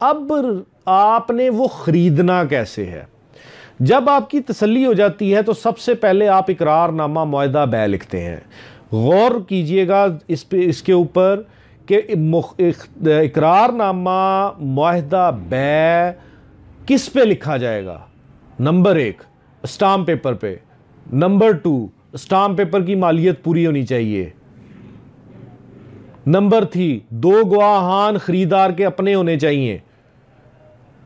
अब आपने वो खरीदना कैसे है। जब आपकी तसल्ली हो जाती है तो सबसे पहले आप इकरारनामा मुआहदा बै लिखते हैं। गौर कीजिएगा इसके ऊपर कि इकरारनामा मुआहदा बै किस पे लिखा जाएगा। नंबर 1 स्टाम्प पेपर पे, नंबर 2 स्टाम्प पेपर की मालियत पूरी होनी चाहिए, नंबर 3 2 गवाहान खरीदार के अपने होने चाहिए।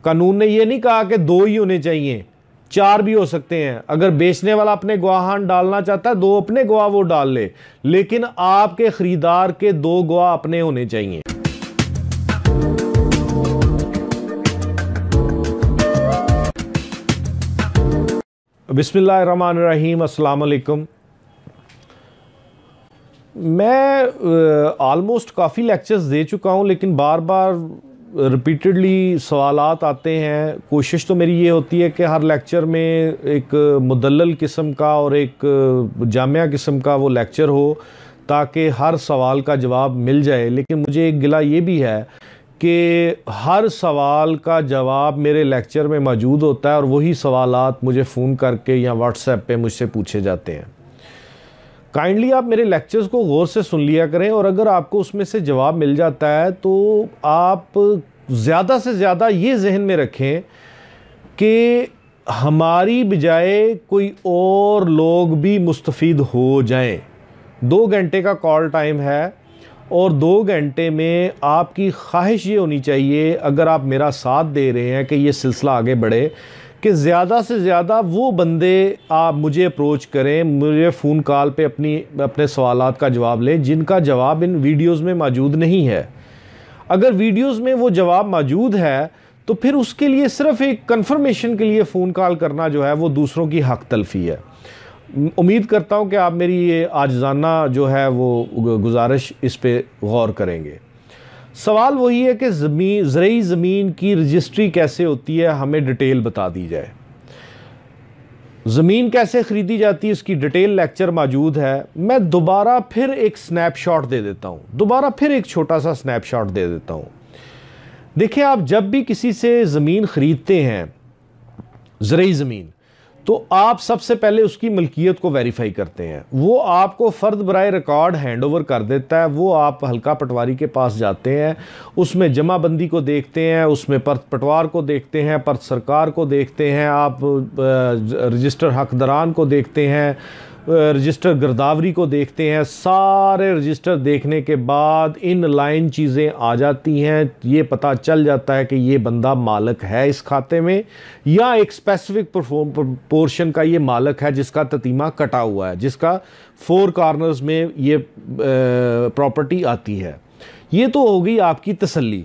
कानून ने यह नहीं कहा कि 2 ही होने चाहिए, 4 भी हो सकते हैं। अगर बेचने वाला अपने गवाहान डालना चाहता है 2 अपने गवाह वो डाल ले, लेकिन आपके खरीदार के 2 गवाह अपने होने चाहिए। बिस्मिल्लाहिर्रहमानिर्रहीम, अस्सलाम वालेकुम। मैं ऑलमोस्ट काफ़ी लेक्चर्स दे चुका हूँ, लेकिन बार बार रिपीटेडली सवालात आते हैं। कोशिश तो मेरी ये होती है कि हर लेक्चर में एक मुदल्लल किस्म का और एक जामिया किस्म का वो लेक्चर हो, ताकि हर सवाल का जवाब मिल जाए। लेकिन मुझे एक गिला ये भी है कि हर सवाल का जवाब मेरे लेक्चर में मौजूद होता है और वही सवालात मुझे फ़ोन करके या व्हाट्सएप पे मुझसे पूछे जाते हैं। काइंडली आप मेरे लेक्चर्स को गौर से सुन लिया करें, और अगर आपको उसमें से जवाब मिल जाता है तो आप ज़्यादा से ज़्यादा ये जहन में रखें कि हमारी बजाय कोई और लोग भी मुस्तफ़ीद हो जाएं। 2 घंटे का कॉल टाइम है और 2 घंटे में आपकी ख्वाहिश ये होनी चाहिए, अगर आप मेरा साथ दे रहे हैं कि ये सिलसिला आगे बढ़े, कि ज़्यादा से ज़्यादा वो बंदे आप मुझे अप्रोच करें, मुझे फ़ोन कॉल पे अपने सवालात का जवाब लें जिनका जवाब इन वीडियोस में मौजूद नहीं है। अगर वीडियोस में वो जवाब मौजूद है तो फिर उसके लिए सिर्फ़ एक कंफर्मेशन के लिए फ़ोन कॉल करना जो है वो दूसरों की हक तलफ़ी है। उम्मीद करता हूँ कि आप मेरी ये आजिज़ाना जो है वो गुजारिश इस पे गौर करेंगे। सवाल वही है कि ज़रई ज़मीन की रजिस्ट्री कैसे होती है, हमें डिटेल बता दी जाए। ज़मीन कैसे ख़रीदी जाती है इसकी डिटेल लेक्चर मौजूद है। मैं दोबारा फिर एक स्नैपशॉट दे देता हूँ, दोबारा फिर एक छोटा सा स्नैपशॉट दे देता हूँ। देखिए, आप जब भी किसी से ज़मीन ख़रीदते हैं, ज़रई ज़मीन, तो आप सबसे पहले उसकी मलकियत को वेरीफाई करते हैं। वो आपको फ़र्द बराए रिकॉर्ड हैंड ओवर कर देता है। वो आप हल्का पटवारी के पास जाते हैं, उसमें जमाबंदी को देखते हैं, उसमें पर्त पटवार को देखते हैं, पर्त सरकार को देखते हैं, आप रजिस्टर हकदारान को देखते हैं, रजिस्टर गिरदावरी को देखते हैं। सारे रजिस्टर देखने के बाद इन लाइन चीज़ें आ जाती हैं। ये पता चल जाता है कि ये बंदा मालिक है इस खाते में, या एक स्पेसिफिक पोर्शन का ये मालिक है जिसका ततीमा कटा हुआ है, जिसका 4 कॉर्नर्स में ये प्रॉपर्टी आती है। ये तो हो गई आपकी तसल्ली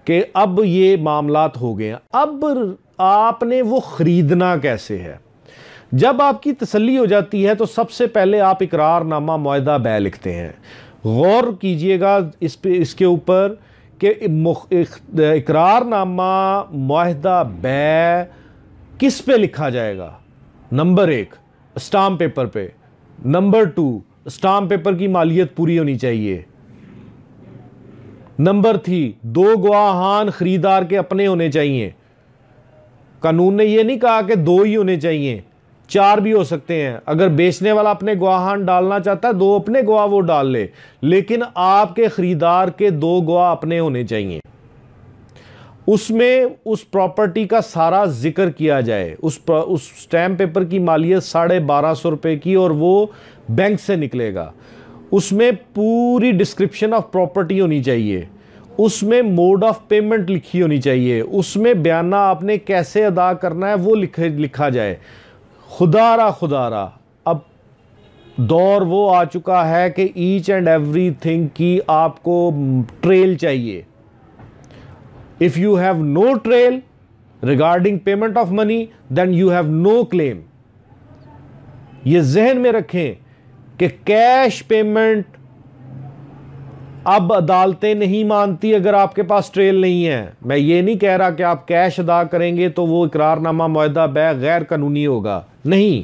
कि अब ये मामलात हो गए हैं। अब आपने वो ख़रीदना कैसे है। जब आपकी तसल्ली हो जाती है तो सबसे पहले आप इकरारनामा मुआहदा बै लिखते हैं। गौर कीजिएगा इसके ऊपर कि इकरारनामा मुआहदा बै किस पे लिखा जाएगा। नंबर 1 स्टाम्प पेपर पे, नंबर 2 स्टाम्प पेपर की मालियत पूरी होनी चाहिए, नंबर 3 2 गवाहान खरीदार के अपने होने चाहिए। कानून ने यह नहीं कहा कि 2 ही होने चाहिए, 4 भी हो सकते हैं। अगर बेचने वाला अपने गवाहान डालना चाहता है 2 अपने गवाह वो डाल ले, लेकिन आपके खरीदार के 2 गवाह अपने होने चाहिए। उसमें उस प्रॉपर्टी का सारा जिक्र किया जाए। उस स्टैम्प पेपर की मालियत 1250 रुपये की, और वो बैंक से निकलेगा। उसमें पूरी डिस्क्रिप्शन ऑफ प्रॉपर्टी होनी चाहिए, उसमें मोड ऑफ पेमेंट लिखी होनी चाहिए, उसमें बयाना आपने कैसे अदा करना है वो लिखा जाए। खुदारा अब दौर वो आ चुका है कि ईच एंड एवरीथिंग की आपको ट्रेल चाहिए। If you have no trail regarding payment of money then you have no claim. ये जहन में रखें कि कैश पेमेंट अब अदालतें नहीं मानती अगर आपके पास ट्रेल नहीं है। मैं ये नहीं कह रहा कि आप कैश अदा करेंगे तो वो इकरारनामा मुआहदा बै गैर कानूनी होगा, नहीं।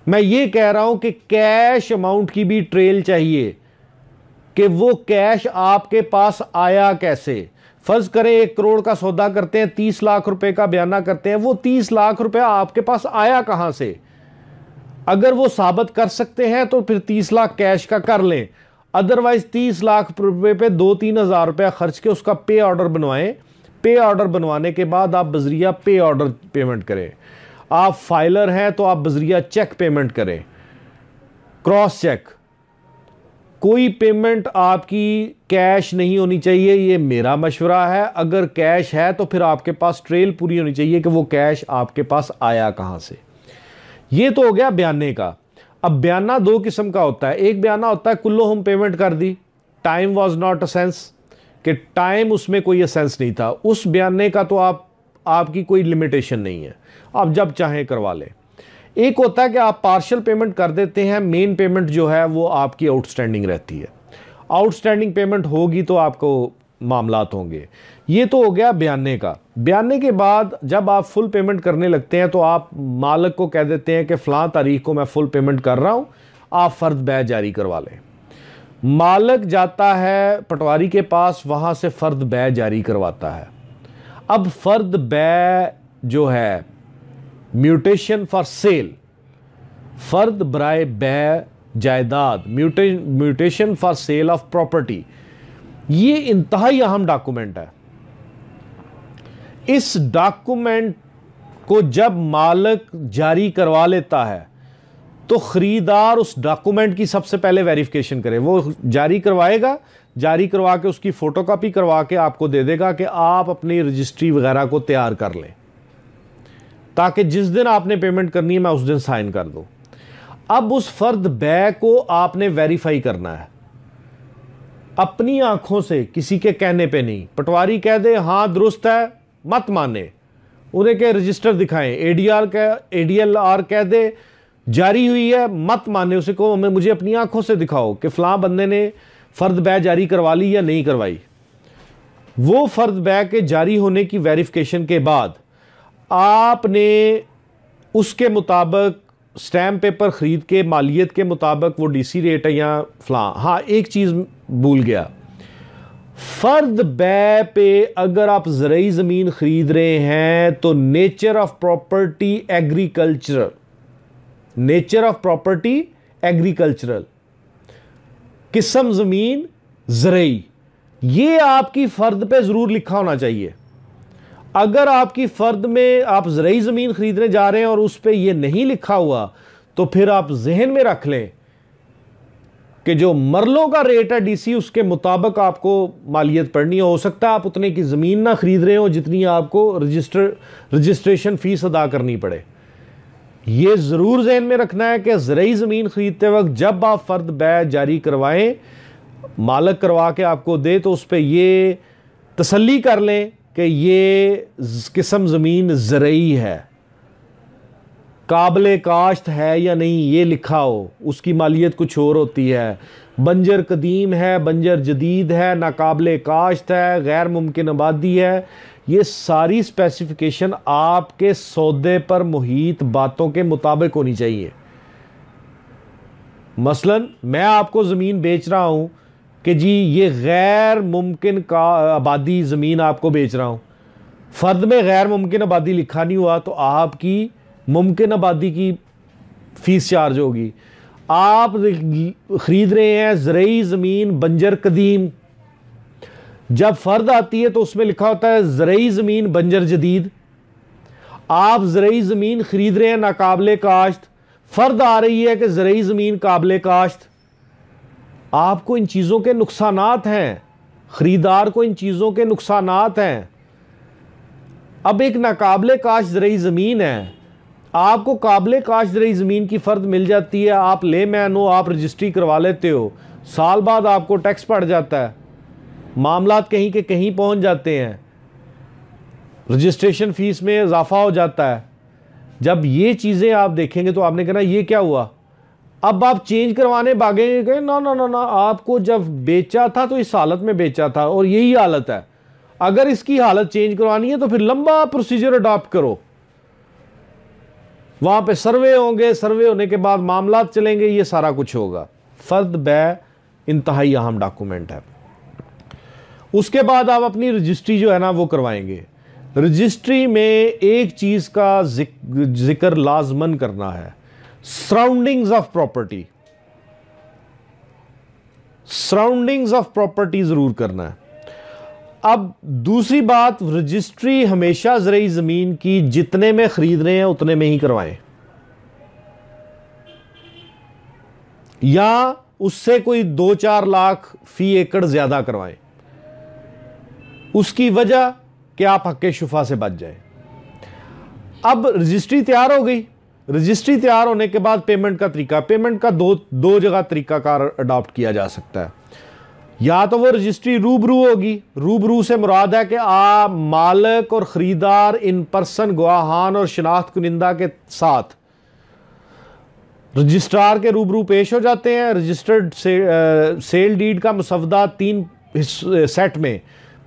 मैं ये कह रहा हूं कि कैश अमाउंट की भी ट्रेल चाहिए कि वो कैश आपके पास आया कैसे। फर्ज करें 1 करोड़ का सौदा करते हैं, 30 लाख रुपए का बयाना करते हैं, वो 30 लाख रुपया आपके पास आया कहां से? अगर वो साबित कर सकते हैं तो फिर 30 लाख कैश का कर लें, अदरवाइज 30 लाख रुपए पे 2-3 हज़ार रुपया खर्च के उसका पे ऑर्डर बनवाएं। पे ऑर्डर बनवाने के बाद आप बजरिया पे ऑर्डर पेमेंट करें। आप फाइलर हैं तो आप बजरिया चेक पेमेंट करें, क्रॉस चेक। कोई पेमेंट आपकी कैश नहीं होनी चाहिए, ये मेरा मशवरा है। अगर कैश है तो फिर आपके पास ट्रेल पूरी होनी चाहिए कि वो कैश आपके पास आया कहां से। ये तो हो गया बयाने का। अब बयाना 2 किस्म का होता है। एक बयाना होता है कुल्लो हम पेमेंट कर दी, time was not a sense, कि टाइम उसमें कोई सेंस नहीं था। उस बयाने का तो आपकी कोई लिमिटेशन नहीं है, आप जब चाहें करवा लें। एक होता है कि आप पार्शियल पेमेंट कर देते हैं, मेन पेमेंट जो है वो आपकी आउटस्टैंडिंग रहती है। आउटस्टैंडिंग पेमेंट होगी तो आपको मामलात होंगे। ये तो हो गया बयाने का। बयाने के बाद जब आप फुल पेमेंट करने लगते हैं तो आप मालिक को कह देते हैं कि फ़लाँ तारीख को मैं फुल पेमेंट कर रहा हूँ, आप फ़र्द बै जारी करवा लें। मालिक जाता है पटवारी के पास, वहाँ से फ़र्द बै जारी करवाता है। अब फ़र्द बै जो है म्यूटेशन फॉर सेल, फ़र्द बराए बै जायदाद, mutation for sale of property, ये इंतहाई अहम डॉक्यूमेंट है। इस डॉक्यूमेंट को जब मालिक जारी करवा लेता है तो खरीदार उस डॉक्यूमेंट की सबसे पहले वेरिफिकेशन करे। वो जारी करवाएगा, जारी करवा के उसकी फोटोकॉपी करवा के आपको दे देगा कि आप अपनी रजिस्ट्री वगैरह को तैयार कर लें, ताकि जिस दिन आपने पेमेंट करनी है मैं उस दिन साइन कर दूं। अब उस फर्द बै को आपने वेरीफाई करना है अपनी आंखों से, किसी के कहने पे नहीं। पटवारी कह दे हाँ दुरुस्त है, मत माने, उन्हें के रजिस्टर दिखाएं। एडीएलआर कह दे जारी हुई है, मत माने, उसे को मुझे अपनी आंखों से दिखाओ कि फलां बंदे ने फर्द बै जारी करवा ली या नहीं करवाई। वो फर्द बै के जारी होने की वेरिफिकेशन के बाद आपने उसके मुताबिक स्टैम्प पेपर ख़रीद के मालियत के मुताबिक वो डीसी रेट है या फलां। हाँ, एक चीज़ भूल गया, फर्द बै पे अगर आप ज़रई ज़मीन ख़रीद रहे हैं तो nature of property agricultural, nature of property agricultural, किस्म ज़मीन ज़रई, ये आपकी फ़र्द पे ज़रूर लिखा होना चाहिए। अगर आपकी फ़र्द में आप ज़रई ज़मीन ख़रीदने जा रहे हैं और उस पर यह नहीं लिखा हुआ तो फिर आप जहन में रख लें कि जो मरलों का रेट है डीसी, उसके मुताबिक आपको मालियत पड़नी हो सकता है आप उतने की ज़मीन ना ख़रीद रहे हो जितनी आपको रजिस्ट्रेशन फ़ीस अदा करनी पड़े। ये ज़रूर जहन में रखना है कि ज़रई ज़मीन ख़रीदते वक्त जब आप फ़र्द बै जारी करवाएं, मालिक करवा के आपको दे, तो उस पर ये तसल्ली कर लें कि ये किस्म ज़मीन ज़रई है, काबिल काश्त है या नहीं ये लिखा हो। उसकी मालियत कुछ और होती है, बंजर कदीम है, बंजर जदीद है, नाकाबिल काश्त है, गैर मुमकिन आबादी है। ये सारी स्पेसिफिकेशन आपके सौदे पर मुहीत बातों के मुताबिक होनी चाहिए। मसलन मैं आपको ज़मीन बेच रहा हूँ कि जी ये गैर मुमकिन का आबादी ज़मीन आपको बेच रहा हूँ, फ़र्द में गैर मुमकिन आबादी लिखा नहीं हुआ तो आपकी मुमकिन आबादी की फ़ीस चार्ज होगी। आप ख़रीद रहे हैं ज़रई ज़मीन बंजर कदीम, जब फ़र्द आती है तो उसमें लिखा होता है ज़रई ज़मीन बंजर जदीद। आप ज़रई ज़मीन ख़रीद रहे हैं नाकाबिल काश्त, फ़र्द आ रही है कि ज़रई ज़मीन काबिल काश्त। आपको इन चीज़ों के नुकसानात हैं, ख़रीदार को इन चीज़ों के नुकसानात हैं। अब एक नाकाबिल काश्त ज़रई ज़मीन है, आपको काबिल काश्त ज़रई ज़मीन की फ़र्द मिल जाती है, आप ले मैन हो, आप रजिस्ट्री करवा लेते हो, साल बाद आपको टैक्स पड़ जाता है, मामलात कहीं के कहीं पहुंच जाते हैं, रजिस्ट्रेशन फ़ीस में इजाफा हो जाता है। जब ये चीज़ें आप देखेंगे तो आपने कहना ये क्या हुआ। अब आप चेंज करवाने भागेंगे, कहें ना ना ना ना, आपको जब बेचा था तो इस हालत में बेचा था और यही हालत है, अगर इसकी हालत चेंज करवानी है तो फिर लंबा प्रोसीजर अडॉप्ट करो, वहां पे सर्वे होंगे, सर्वे होने के बाद मामलात चलेंगे, ये सारा कुछ होगा। फ़र्द बै इंतहाई अहम डॉक्यूमेंट है। उसके बाद आप अपनी रजिस्ट्री जो है ना वो करवाएंगे। रजिस्ट्री में एक चीज का जिक्र लाजमन करना है, surroundings of property. Surroundings of property जरूर करना है। अब दूसरी बात, रजिस्ट्री हमेशा ज़रई ज़मीन की जितने में खरीद रहे हैं उतने में ही करवाएं, या उससे कोई 2-4 लाख फी एकड़ ज्यादा करवाएं। उसकी वजह कि आप हक्के शुफा से बच जाएं। अब रजिस्ट्री तैयार हो गई। रजिस्ट्री तैयार होने के बाद पेमेंट का तरीका, पेमेंट का दो जगह तरीकाकार अडॉप्ट किया जा सकता है। या तो वो रजिस्ट्री रूबरू होगी। रूबरू से मुराद है कि आप मालिक और खरीदार इन पर्सन गवाहान और शनाख्त कुनिंदा के साथ रजिस्ट्रार के रूबरू पेश हो जाते हैं। रजिस्टर्ड सेल डीड का मुसवदा 3 सेट में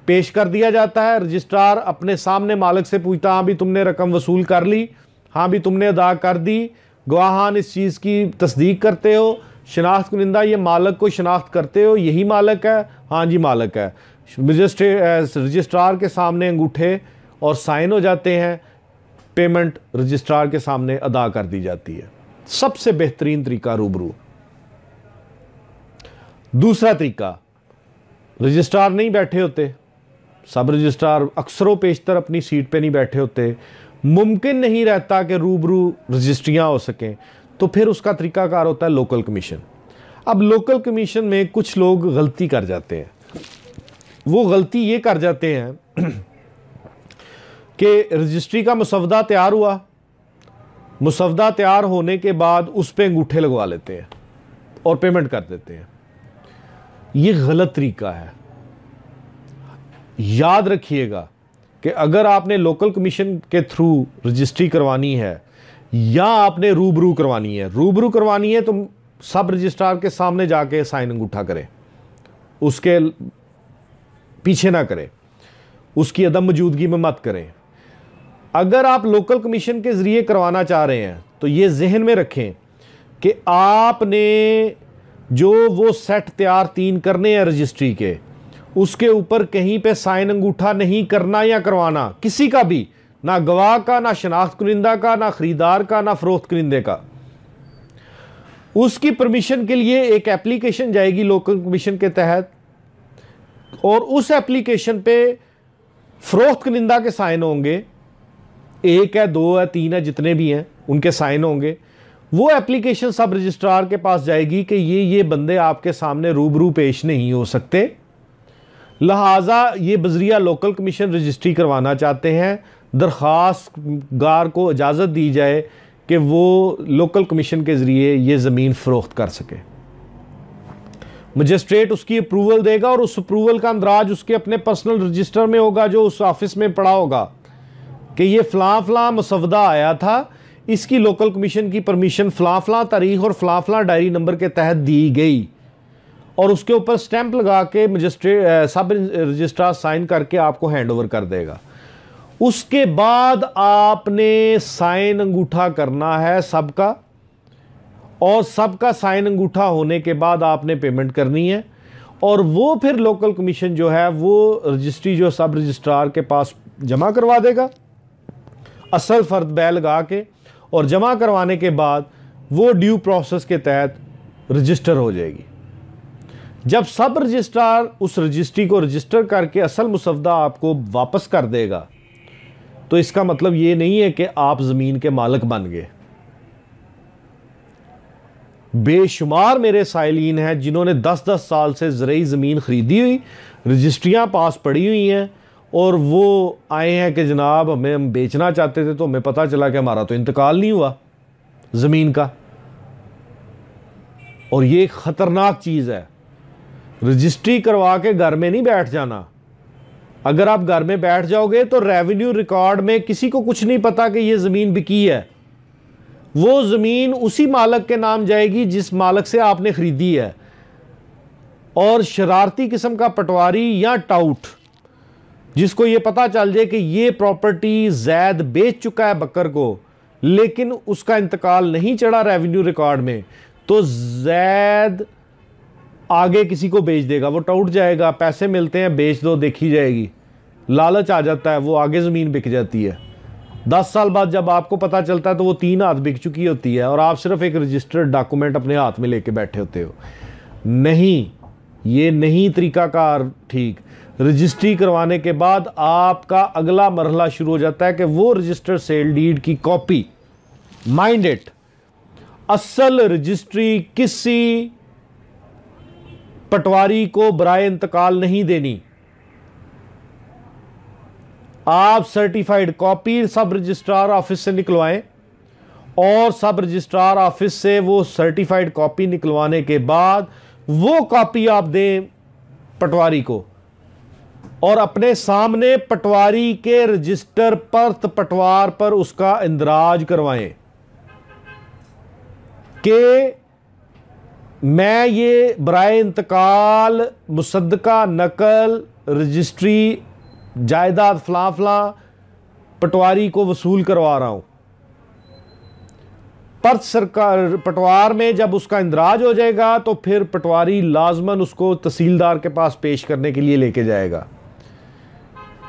पेश कर दिया जाता है। रजिस्ट्रार अपने सामने मालिक से पूछता, हाँ भी तुमने रकम वसूल कर ली, हाँ भी तुमने अदा कर दी, गवाहान इस चीज़ की तस्दीक करते हो, शनाख्त कुनिंदा ये मालिक को शनाख्त करते हो, यही मालिक है, हाँ जी मालिक है। रजिस्ट्रार के सामने अंगूठे और साइन हो जाते हैं, पेमेंट रजिस्ट्रार के सामने अदा कर दी जाती है। सबसे बेहतरीन तरीका रूबरू। दूसरा तरीका, रजिस्ट्रार नहीं बैठे होते, सब रजिस्ट्रार अक्सरों पेशतर अपनी सीट पे नहीं बैठे होते, मुमकिन नहीं रहता कि रूबरू रजिस्ट्रियां हो सकें, तो फिर उसका तरीकाकार होता है लोकल कमीशन। अब लोकल कमीशन में कुछ लोग गलती कर जाते हैं। वो गलती ये कर जाते हैं कि रजिस्ट्री का मुसवदा तैयार हुआ, मुसवदा तैयार होने के बाद उस पर अंगूठे लगवा लेते हैं और पेमेंट कर देते हैं। ये गलत तरीका है। याद रखिएगा कि अगर आपने लोकल कमीशन के थ्रू रजिस्ट्री करवानी है या आपने रूबरू करवानी है, रूबरू करवानी है तो सब रजिस्ट्रार के सामने जाके साइन अंगूठा करें, उसके पीछे ना करें, उसकी अदम मौजूदगी में मत करें। अगर आप लोकल कमीशन के ज़रिए करवाना चाह रहे हैं तो ये जहन में रखें कि आपने जो वो सेट तैयार 3 करने हैं रजिस्ट्री के, उसके ऊपर कहीं पे साइन अंगूठा नहीं करना या करवाना, किसी का भी, ना गवाह का, ना शनाख्त कुनिंदा का, ना खरीदार का, ना फरोख्त कुनिंदे का। उसकी परमिशन के लिए एक एप्लीकेशन जाएगी लोकल कमीशन के तहत, और उस एप्लीकेशन पे फरोख्त कुनिंदा के साइन होंगे, 1 है, 2 है, 3 है, जितने भी हैं उनके साइन होंगे। वो एप्लीकेशन सब रजिस्ट्रार के पास जाएगी कि ये बंदे आपके सामने रूबरू पेश नहीं हो सकते, लिहाजा ये बजरिया लोकल कमीशन रजिस्ट्री करवाना चाहते हैं, दरख्वास्तगार को इजाज़त दी जाए कि वो लोकल कमीशन के ज़रिए ये ज़मीन फ़रोख्त कर सके। मजिस्ट्रेट उसकी अप्रूवल देगा और उस अप्रूवल का अंदराज उसके अपने पर्सनल रजिस्टर में होगा, जो उस ऑफिस में पड़ा होगा कि ये फ़लाँ फ़लाँ मसवदा आया था, इसकी लोकल कमीशन की परमिशन फ़लाँ फ़लाँ तारीख और फ़लाँ फ़लाँ डायरी नंबर के तहत दी गई, और उसके ऊपर स्टैंप लगा के मजिस्ट्रेट सब रजिस्ट्रार साइन करके आपको हैंड ओवर कर देगा। उसके बाद आपने साइन अंगूठा करना है सबका, और सबका साइन अंगूठा होने के बाद आपने पेमेंट करनी है, और वो फिर लोकल कमीशन जो है वो रजिस्ट्री जो सब रजिस्ट्रार के पास जमा करवा देगा असल फर्द बै लगा के, और जमा करवाने के बाद वो ड्यू प्रोसेस के तहत रजिस्टर हो जाएगी। जब सब रजिस्ट्रार उस रजिस्ट्री को रजिस्टर करके असल मुसवदा आपको वापस कर देगा, तो इसका मतलब ये नहीं है कि आप ज़मीन के मालिक बन गए। बेशुमार मेरे साइलीन हैं जिन्होंने 10-10 साल से ज़रई ज़मीन ख़रीदी हुई, रजिस्ट्रियाँ पास पड़ी हुई हैं, और वो आए हैं कि जनाब हम बेचना चाहते थे तो हमें पता चला कि हमारा तो इंतकाल नहीं हुआ ज़मीन का। और ये एक ख़तरनाक चीज़ है। रजिस्ट्री करवा के घर में नहीं बैठ जाना। अगर आप घर में बैठ जाओगे तो रेवेन्यू रिकॉर्ड में किसी को कुछ नहीं पता कि ये ज़मीन बिकी है। वो ज़मीन उसी मालिक के नाम जाएगी जिस मालिक से आपने ख़रीदी है, और शरारती किस्म का पटवारी या टाउट जिसको ये पता चल जाए कि ये प्रॉपर्टी जैद बेच चुका है बकर को, लेकिन उसका इंतकाल नहीं चढ़ा रेवेन्यू रिकॉर्ड में, तो जैद आगे किसी को बेच देगा, वो टूट जाएगा, पैसे मिलते हैं, बेच दो, देखी जाएगी, लालच आ जाता है, वो आगे ज़मीन बिक जाती है। 10 साल बाद जब आपको पता चलता है तो वो 3 हाथ बिक चुकी होती है और आप सिर्फ एक रजिस्टर्ड डॉक्यूमेंट अपने हाथ में लेके बैठे होते हो। नहीं, ये नहीं तरीकाकार ठीक। रजिस्ट्री करवाने के बाद आपका अगला मरहला शुरू हो जाता है कि वो रजिस्टर्ड सेल डीड की कॉपी, माइंड इट, असल रजिस्ट्री किसी पटवारी को बराए इंतकाल नहीं देनी। आप सर्टिफाइड कॉपी सब रजिस्ट्रार ऑफिस से निकलवाएं और सब रजिस्ट्रार ऑफिस से वो सर्टिफाइड कॉपी निकलवाने के बाद वो कॉपी आप दें पटवारी को और अपने सामने पटवारी के रजिस्टर पर पटवार पर उसका इंदराज करवाएं कि मैं ये बराए इंतकाल मुसद्दका नकल रजिस्ट्री जायदाद फलां फलां पटवारी को वसूल करवा रहा हूं। पर सरकार पटवार में जब उसका इंदराज हो जाएगा तो फिर पटवारी लाजमन उसको तहसीलदार के पास पेश करने के लिए लेके जाएगा।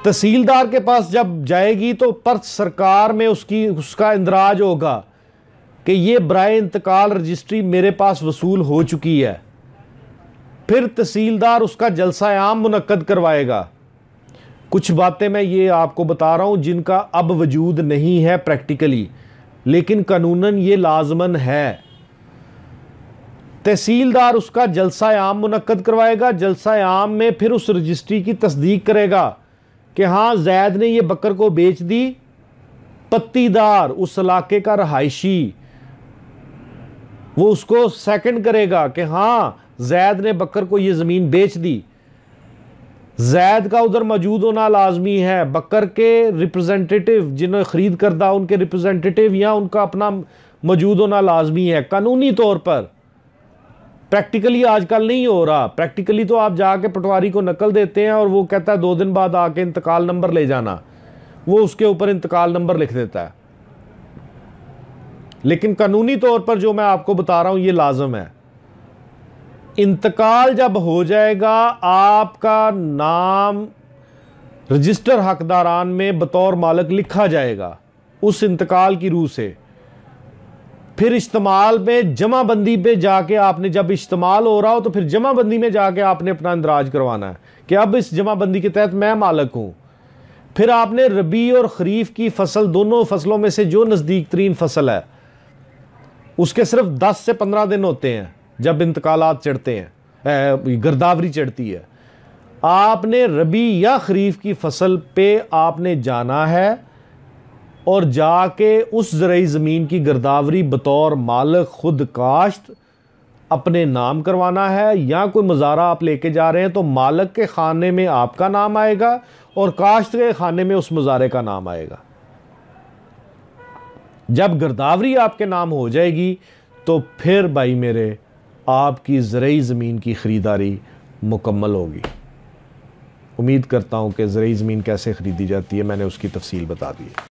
तहसीलदार के पास जब जाएगी तो पर्च सरकार में उसका इंदराज होगा कि ये बराए इंतकाल रजिस्ट्री मेरे पास वसूल हो चुकी है। फिर तहसीलदार उसका जलसा आम मुनक्कद करवाएगा। कुछ बातें मैं ये आपको बता रहा हूं जिनका अब वजूद नहीं है प्रैक्टिकली, लेकिन कानूनन ये लाजमन है। तहसीलदार उसका जलसा आम मुनक्कद करवाएगा। जलसा आम में फिर उस रजिस्ट्री की तस्दीक करेगा कि हाँ जैद ने ये बकर को बेच दी। पत्तीदार उस इलाके का रहायशी वो उसको सेकंड करेगा कि हाँ जैद ने बकर को ये ज़मीन बेच दी। जैद का उधर मौजूद होना लाजमी है। बकर के रिप्रेजेंटेटिव जिन्हें ख़रीद करदा उनके रिप्रेजेंटेटिव या उनका अपना मौजूद होना लाजमी है कानूनी तौर पर। प्रैक्टिकली आजकल नहीं हो रहा। प्रैक्टिकली तो आप जाके पटवारी को नकल देते हैं और वो कहता है 2 दिन बाद आके इंतकाल नंबर ले जाना, वो उसके ऊपर इंतकाल नंबर लिख देता है। लेकिन कानूनी तौर पर जो मैं आपको बता रहा हूं ये लाजम है। इंतकाल जब हो जाएगा आपका नाम रजिस्टर हकदारान में बतौर मालिक लिखा जाएगा उस इंतकाल की रूह से। फिर इस्तेमाल में जमाबंदी पे जाके आपने, जब इस्तेमाल हो रहा हो तो फिर जमाबंदी में जाके आपने अपना इंदराज करवाना है कि अब इस जमाबंदी के तहत मैं मालिक हूं। फिर आपने रबी और खरीफ की फसल, दोनों फसलों में से जो नज़दीक तरीन फसल है उसके सिर्फ 10 से 15 दिन होते हैं जब इंतकालात चढ़ते हैं, गिरदावरी चढ़ती है। आपने रबी या खरीफ की फसल पे आपने जाना है और जाके उस ज़राई ज़मीन की गिरदावरी बतौर मालिक खुद काश्त अपने नाम करवाना है। या कोई मज़ारा आप लेके जा रहे हैं तो मालिक के खाने में आपका नाम आएगा और काश्त के खाने में उस मज़ारे का नाम आएगा। जब गिरदावरी आपके नाम हो जाएगी तो फिर भाई मेरे आपकी ज़राई ज़मीन की ख़रीदारी मुकम्मल होगी। उम्मीद करता हूँ कि ज़राई ज़मीन कैसे ख़रीदी जाती है मैंने उसकी तफसील बता दी है।